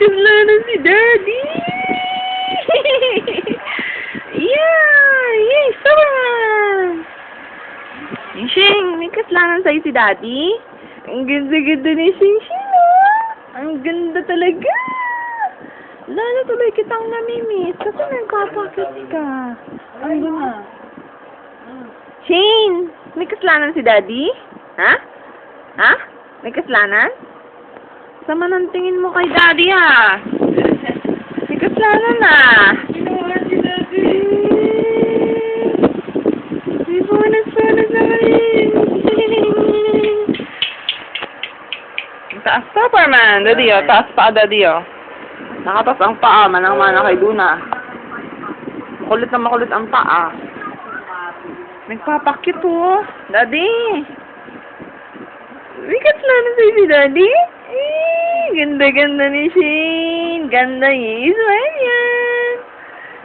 kasalanan si Daddy! Yeah! Yay! Saman! Shing, may kasalanan sa'yo si Daddy? Ang ganda-ganda ni Shing Shing, ah! Ang ganda talaga! Lalo tuloy kitang namimiss kasi nagkapakit ka. Ano na? Shane! May kasalanan si Daddy? Ha? Ha? May kasalanan? Sama ng tingin mo kay Daddy, ah. May kasalanan, ah. Ginawa si Daddy. May bonus naman. Taas pa, Superman. Daddy, oh. Taas pa, Daddy, oh. Nakatas ang paa. Manang-mana kay Luna. Makulit na makulit ang paa. Nagpapakit, oh. Daddy. May kasalanan sa'yo si Daddy? Ganda-ganda ni Shane. Ganda niya. Ismael yan.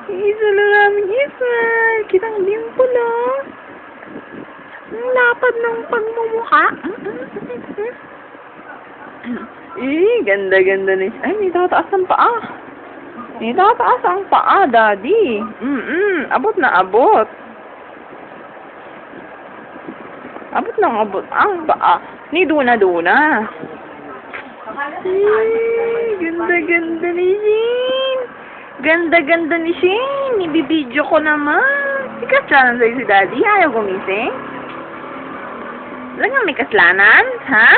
Ismael lang namin Ismael. Kitang dimple, oh. Ang lapad ng pagmumukha. Ganda-ganda ni Shane. Ay, may tataas ang paa. May tataas ang paa, Daddy. Abot na abot. Abot na abot ang paa. Ni Duna-Duna. Ganda-ganda ni Shane. Ganda-ganda ni Shane. Ibibidyo ko naman. May kasalanan sa'yo si Daddy. Ayaw gumising. Wala nga may kasalanan? Ha?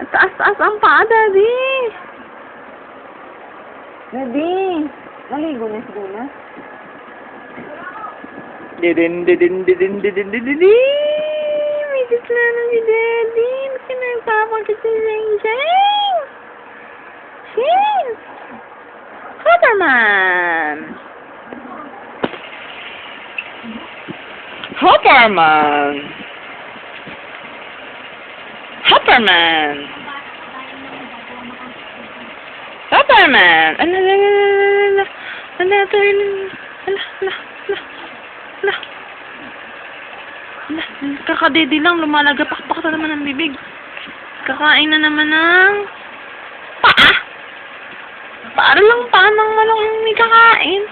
At taas-taas ang paa, Daddy. Daddy. Naligo na si Duna. Didin. May kasalanan si Daddy. Bakit nagpapakit si Shane? Shane! Hopperman! Hopperman! Hopperman! Hopperman! Kakadede lang, lumalagapakpak na naman ang bibig. Kakain na naman ng paa. Para lang paa ng malong may kakain.